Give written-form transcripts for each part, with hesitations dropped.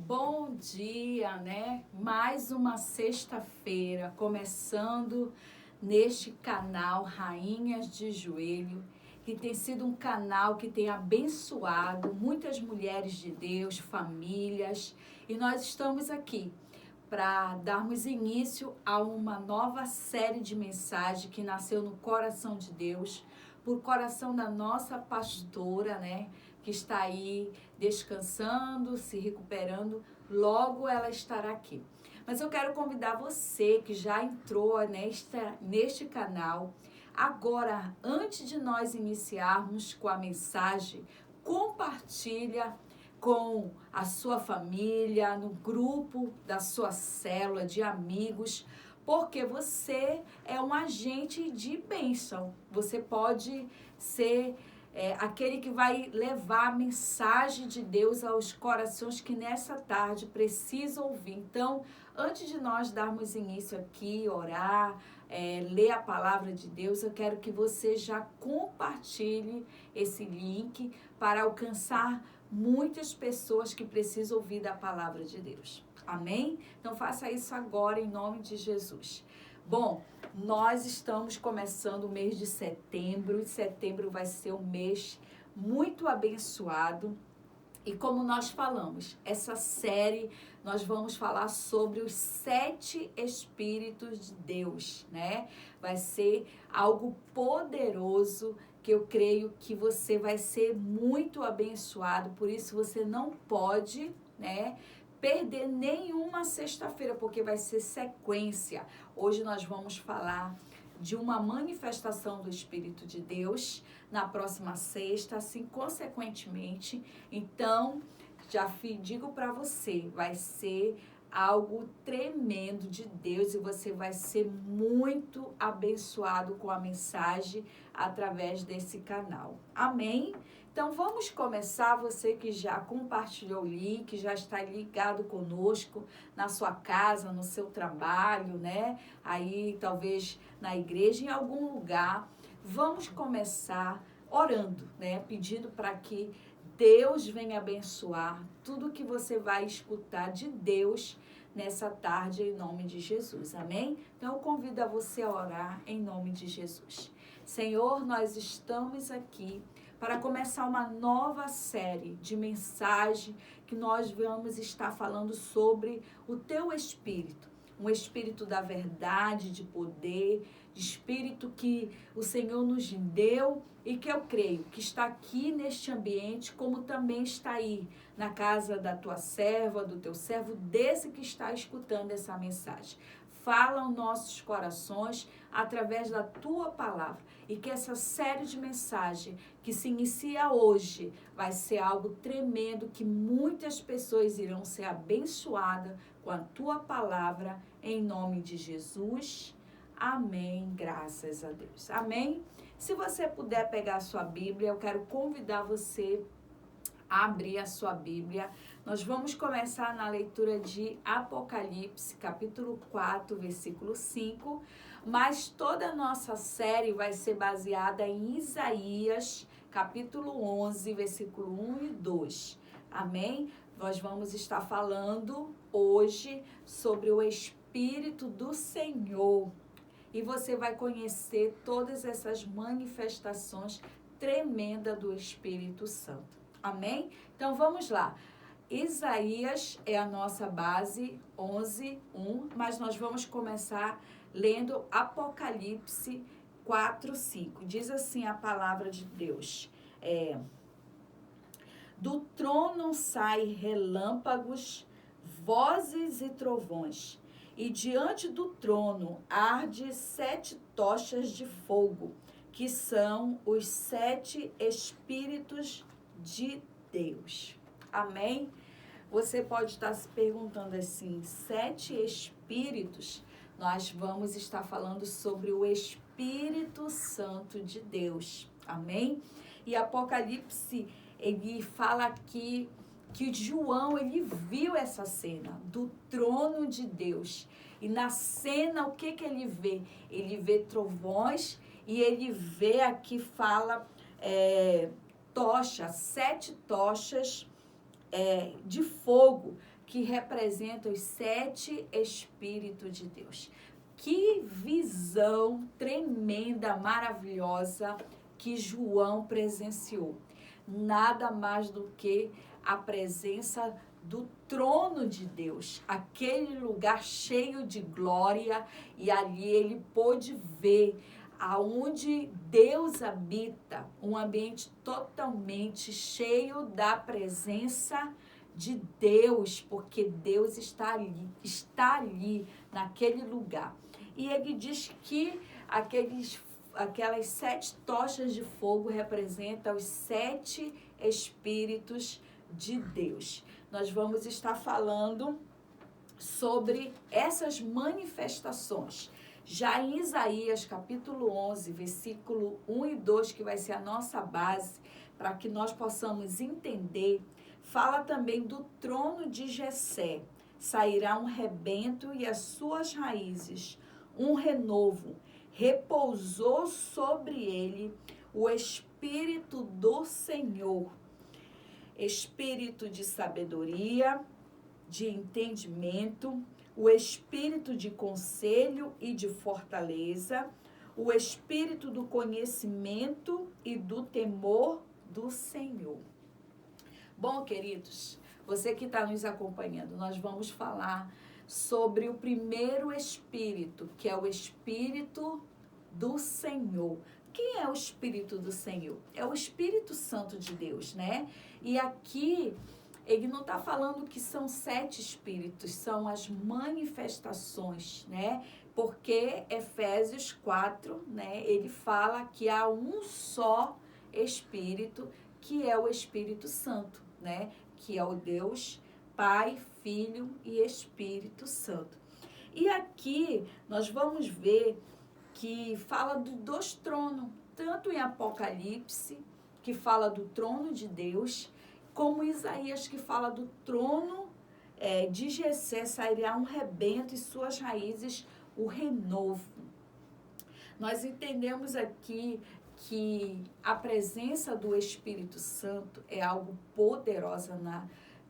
Bom dia, né? Mais uma sexta-feira, começando neste canal Rainhas de Joelho, que tem sido um canal que tem abençoado muitas mulheres de Deus, famílias, e nós estamos aqui para darmos início a uma nova série de mensagens que nasceu no coração de Deus, por coração da nossa pastora, né? Que está aí descansando, se recuperando, logo ela estará aqui. Mas eu quero convidar você que já entrou neste canal. Agora, antes de nós iniciarmos com a mensagem, compartilha com a sua família, no grupo da sua célula de amigos, porque você é um agente de bênção. Você pode ser aquele que vai levar a mensagem de Deus aos corações que nessa tarde precisam ouvir. Então, antes de nós darmos início aqui, orar, ler a palavra de Deus, eu quero que você já compartilhe esse link para alcançar muitas pessoas que precisam ouvir da palavra de Deus. Amém? Então faça isso agora em nome de Jesus. Bom, nós estamos começando o mês de setembro, e setembro vai ser um mês muito abençoado. E como nós falamos, essa série nós vamos falar sobre os 7 Espíritos de Deus, né? Vai ser algo poderoso que eu creio que você vai ser muito abençoado, por isso você não pode, né, perder nenhuma sexta-feira, porque vai ser sequência. Hoje nós vamos falar de uma manifestação do Espírito de Deus na próxima sexta, assim consequentemente. Então, já digo para você, vai ser algo tremendo de Deus e você vai ser muito abençoado com a mensagem através desse canal. Amém? Então vamos começar, você que já compartilhou o link, já está ligado conosco na sua casa, no seu trabalho, né? Aí talvez na igreja, em algum lugar. Vamos começar orando, né? Pedindo para que Deus venha abençoar tudo que você vai escutar de Deus nessa tarde, em nome de Jesus, amém? Então eu convido a você a orar em nome de Jesus. Senhor, nós estamos aqui para começar uma nova série de mensagem que nós vamos estar falando sobre o Teu Espírito. Um Espírito da verdade, de poder, de Espírito que o Senhor nos deu e que eu creio que está aqui neste ambiente, como também está aí na casa da tua serva, do teu servo, desse que está escutando essa mensagem. Fala aos nossos corações através da tua palavra e que essa série de mensagem que se inicia hoje vai ser algo tremendo, que muitas pessoas irão ser abençoadas com a tua palavra, em nome de Jesus. Amém, graças a Deus. Amém? Se você puder pegar a sua Bíblia, eu quero convidar você a abrir a sua Bíblia. Nós vamos começar na leitura de Apocalipse, capítulo 4, versículo 5, mas toda a nossa série vai ser baseada em Isaías, capítulo 11, versículo 1 e 2. Amém? Nós vamos estar falando hoje sobre o Espírito do Senhor. E você vai conhecer todas essas manifestações tremendas do Espírito Santo. Amém? Então vamos lá. Isaías é a nossa base, 11, 1, mas nós vamos começar lendo Apocalipse 4, 5. Diz assim a palavra de Deus. Do trono saem relâmpagos, vozes e trovões, e diante do trono arde 7 tochas de fogo, que são os 7 Espíritos de Deus. Amém? Você pode estar se perguntando assim, 7 Espíritos? Nós vamos estar falando sobre o Espírito Santo de Deus. Amém? E Apocalipse, ele fala aqui que João, ele viu essa cena do trono de Deus. E na cena, o que ele vê? Ele vê trovões e ele vê aqui, fala, tocha, 7 tochas de fogo, que representam os 7 Espíritos de Deus. Que visão tremenda, maravilhosa que João presenciou. Nada mais do que a presença do trono de Deus, aquele lugar cheio de glória, e ali ele pôde ver aonde Deus habita, um ambiente totalmente cheio da presença de Deus, porque Deus está ali naquele lugar. E ele diz que aquelas 7 tochas de fogo representam os 7 Espíritos de Deus. Nós vamos estar falando sobre essas manifestações. Já em Isaías, capítulo 11, versículo 1 e 2, que vai ser a nossa base, para que nós possamos entender, fala também do trono de Jessé. Sairá um rebento e as suas raízes, um renovo. Repousou sobre ele o Espírito do Senhor, Espírito de sabedoria, de entendimento, o Espírito de conselho e de fortaleza, o Espírito do conhecimento e do temor do Senhor. Bom, queridos, você que está nos acompanhando, nós vamos falar sobre o primeiro Espírito, que é o Espírito do Senhor. Quem é o Espírito do Senhor? É o Espírito Santo de Deus, né? E aqui ele não está falando que são 7 espíritos, são as manifestações, né? Porque Efésios 4, né? Ele fala que há um só Espírito, que é o Espírito Santo, né? Que é o Deus Pai, Filho e Espírito Santo. E aqui nós vamos ver que fala dos 2 tronos, tanto em Apocalipse, que fala do trono de Deus, como Isaías, que fala do trono de Jessé, sairá um rebento e suas raízes o renovo. Nós entendemos aqui que a presença do Espírito Santo é algo poderosa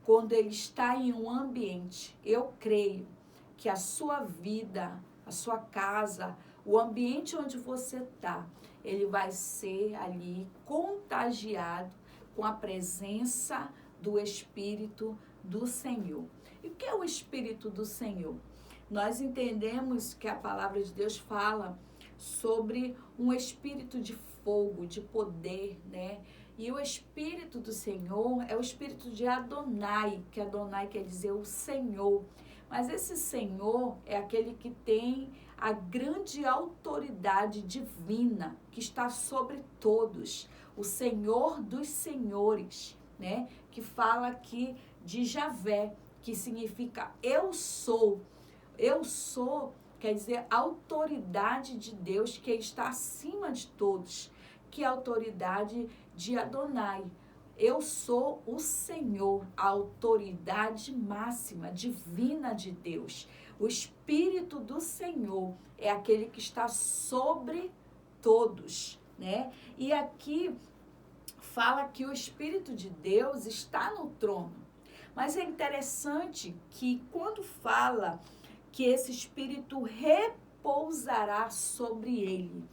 quando ele está em um ambiente. Eu creio que a sua vida, a sua casa, o ambiente onde você está, ele vai ser ali contagiado com a presença do Espírito do Senhor. E o que é o Espírito do Senhor? Nós entendemos que a palavra de Deus fala sobre um espírito de fogo, de poder, né? E o Espírito do Senhor é o Espírito de Adonai, que Adonai quer dizer o Senhor. Mas esse Senhor é aquele que tem a grande autoridade divina, que está sobre todos. O Senhor dos senhores, né? Que fala aqui de Javé, que significa eu sou. Eu sou quer dizer autoridade de Deus, que está acima de todos, que é a autoridade de Adonai. Eu sou o Senhor, a autoridade máxima, divina de Deus. O Espírito do Senhor é aquele que está sobre todos, né? E aqui fala que o Espírito de Deus está no trono. Mas é interessante que quando fala que esse Espírito repousará sobre ele,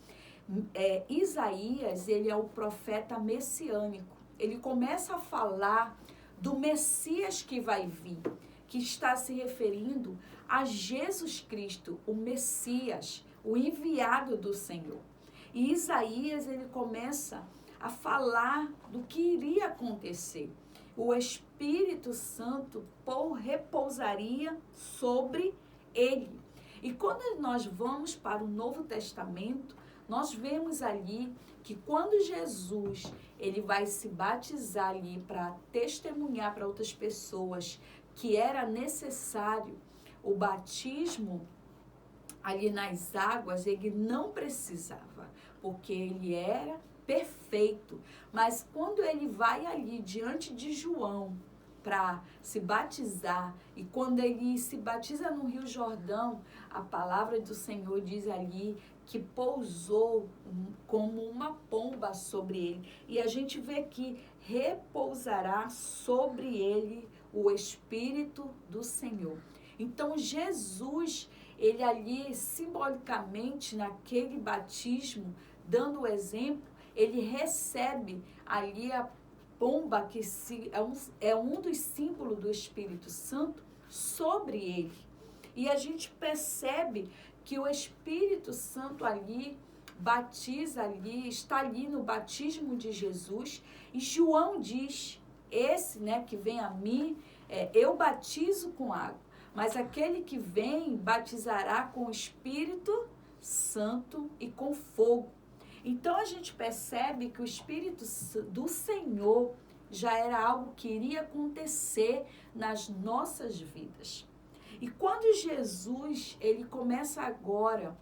Isaías, ele é o profeta messiânico. Ele começa a falar do Messias que vai vir, que está se referindo a Jesus Cristo, o Messias, o enviado do Senhor. E Isaías, ele começa a falar do que iria acontecer. O Espírito Santo repousaria sobre ele. E quando nós vamos para o Novo Testamento, nós vemos ali que quando Jesus ele vai se batizar ali para testemunhar para outras pessoas que era necessário o batismo ali nas águas, ele não precisava, porque ele era perfeito. Mas quando ele vai ali diante de João para se batizar, e quando ele se batiza no Rio Jordão, a palavra do Senhor diz ali que pousou como uma pomba sobre ele. E a gente vê que repousará sobre ele o Espírito do Senhor. Então Jesus, ele ali simbolicamente naquele batismo, dando o exemplo, ele recebe ali a pomba que é um dos símbolos do Espírito Santo sobre ele. E a gente percebe que o Espírito Santo ali batiza ali, está ali no batismo de Jesus. E João diz, esse, né, que vem a mim, eu batizo com água, mas aquele que vem batizará com o Espírito Santo e com fogo. Então a gente percebe que o Espírito do Senhor já era algo que iria acontecer nas nossas vidas. E quando Jesus, ele começa agora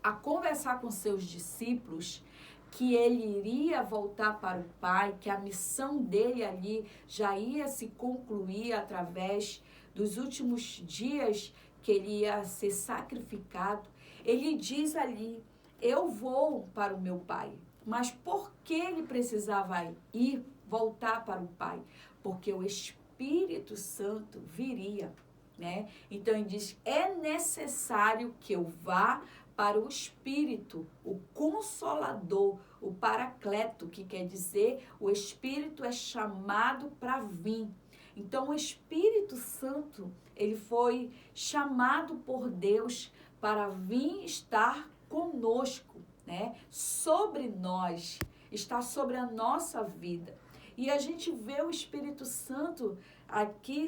a conversar com seus discípulos, que ele iria voltar para o Pai, que a missão dele ali já ia se concluir através dos últimos dias que ele ia ser sacrificado, ele diz ali, eu vou para o meu Pai. Mas por que ele precisava ir, voltar para o Pai? Porque o Espírito Santo viria, né? Então ele diz, é necessário que eu vá para o Espírito, o Consolador, o Paracleto, que quer dizer o Espírito é chamado para vir. Então o Espírito Santo, ele foi chamado por Deus para vir estar conosco, né? Sobre nós, está sobre a nossa vida. E a gente vê o Espírito Santo aqui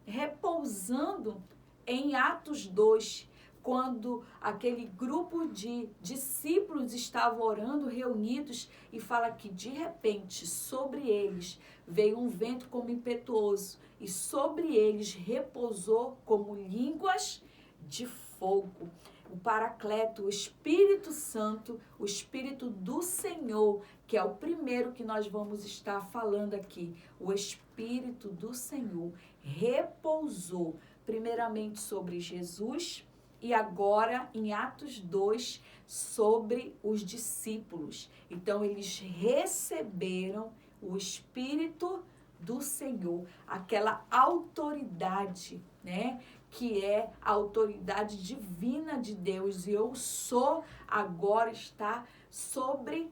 repousando em Atos 2, quando aquele grupo de discípulos estava orando, reunidos, e fala que de repente sobre eles veio um vento como impetuoso, e sobre eles repousou como línguas de fogo. O Paracleto, o Espírito Santo, o Espírito do Senhor, que é o primeiro que nós vamos estar falando aqui. O Espírito do Senhor repousou primeiramente sobre Jesus e agora em Atos 2 sobre os discípulos. Então eles receberam o Espírito do Senhor, aquela autoridade, né? Que é a autoridade divina de Deus, e eu sou agora está sobre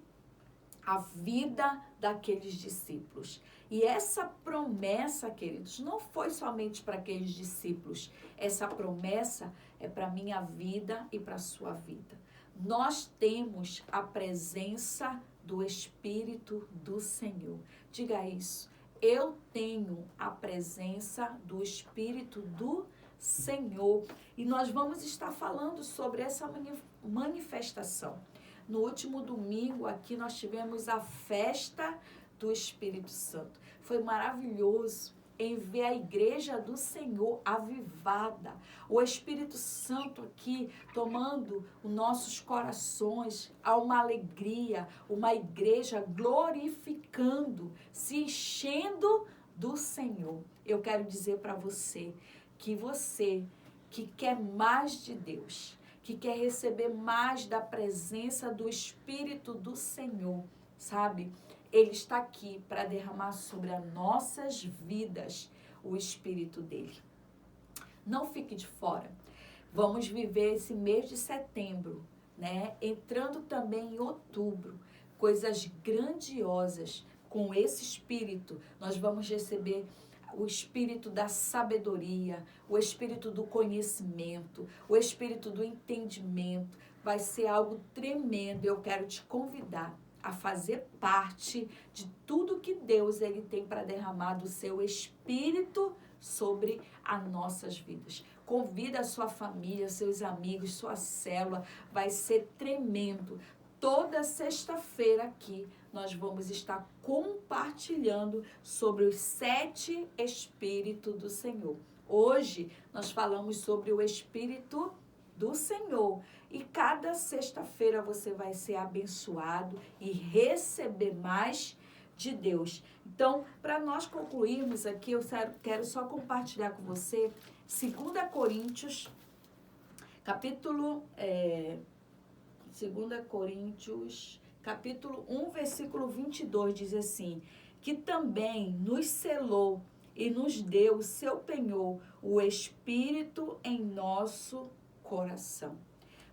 a vida daqueles discípulos. E essa promessa, queridos, não foi somente para aqueles discípulos, essa promessa é para a minha vida e para a sua vida. Nós temos a presença do Espírito do Senhor. Diga isso, eu tenho a presença do Espírito do Senhor. E nós vamos estar falando sobre essa manifestação. No último domingo aqui nós tivemos a festa do Espírito Santo. Foi maravilhoso em ver a igreja do Senhor avivada. O Espírito Santo aqui tomando os nossos corações a uma alegria, uma igreja glorificando, se enchendo do Senhor. Eu quero dizer para você que quer mais de Deus, que quer receber mais da presença do Espírito do Senhor, sabe? Ele está aqui para derramar sobre as nossas vidas o Espírito dele. Não fique de fora. Vamos viver esse mês de setembro, né? Entrando também em outubro, coisas grandiosas com esse Espírito. Nós vamos receber o Espírito da sabedoria, o Espírito do conhecimento, o Espírito do entendimento. Vai ser algo tremendo. Eu quero te convidar a fazer parte de tudo que Deus ele tem para derramar do seu Espírito sobre as nossas vidas. Convida a sua família, seus amigos, sua célula. Vai ser tremendo. Toda sexta-feira aqui nós vamos estar compartilhando sobre os 7 Espíritos do Senhor. Hoje nós falamos sobre o Espírito do Senhor. E cada sexta-feira você vai ser abençoado e receber mais de Deus. Então, para nós concluirmos aqui, eu quero só compartilhar com você 2 Coríntios, capítulo 2 Coríntios, capítulo 1, versículo 22, diz assim, que também nos selou e nos deu o seu penhor, o Espírito em nosso coração.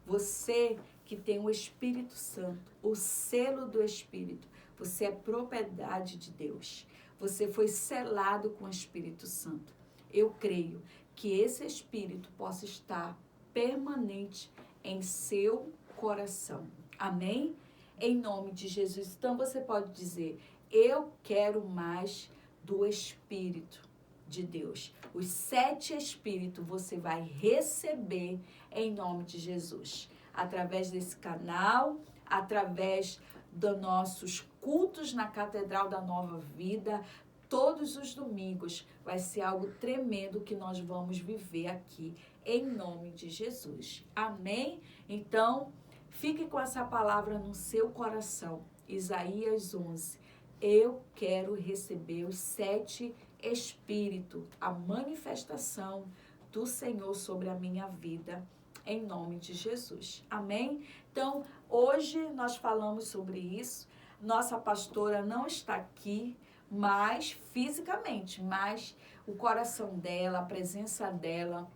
Você que tem o Espírito Santo, o selo do Espírito, você é propriedade de Deus. Você foi selado com o Espírito Santo. Eu creio que esse Espírito possa estar permanente em seu coração. Amém? Em nome de Jesus. Então você pode dizer: eu quero mais do Espírito de Deus. Os 7 Espíritos você vai receber em nome de Jesus. Através desse canal, através dos nossos cultos na Catedral da Nova Vida, todos os domingos. Vai ser algo tremendo que nós vamos viver aqui, em nome de Jesus. Amém? Então, fique com essa palavra no seu coração. Isaías 11. Eu quero receber os 7 Espíritos, a manifestação do Senhor sobre a minha vida, em nome de Jesus. Amém? Então, hoje nós falamos sobre isso. Nossa pastora não está aqui, mas fisicamente, mas o coração dela, a presença dela,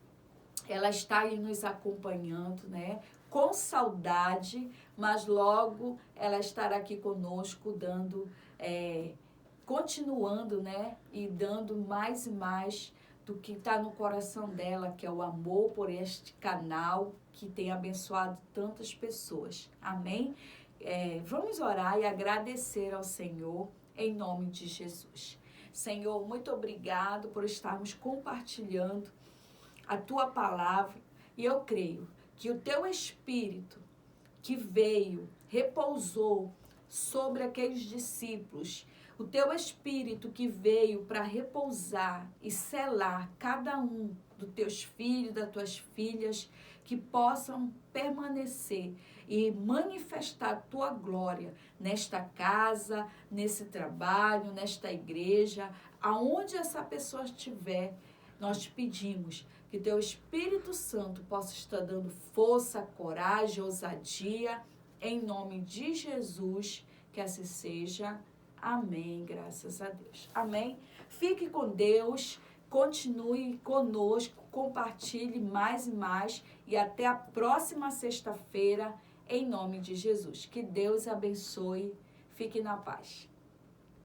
ela está aí nos acompanhando, né? Com saudade, mas logo ela estará aqui conosco, dando, continuando, né? E dando mais e mais do que está no coração dela, que é o amor por este canal que tem abençoado tantas pessoas. Amém? Vamos orar e agradecer ao Senhor em nome de Jesus. Senhor, muito obrigado por estarmos compartilhando a Tua palavra. E eu creio que o Teu Espírito que veio, repousou sobre aqueles discípulos, o Teu Espírito que veio para repousar e selar cada um dos Teus filhos, das Tuas filhas, que possam permanecer e manifestar a Tua glória nesta casa, nesse trabalho, nesta igreja, aonde essa pessoa estiver. Nós te pedimos que Teu Espírito Santo possa estar dando força, coragem, ousadia, em nome de Jesus, que assim seja. Amém, graças a Deus. Amém? Fique com Deus, continue conosco, compartilhe mais e mais e até a próxima sexta-feira, em nome de Jesus. Que Deus abençoe. Fique na paz.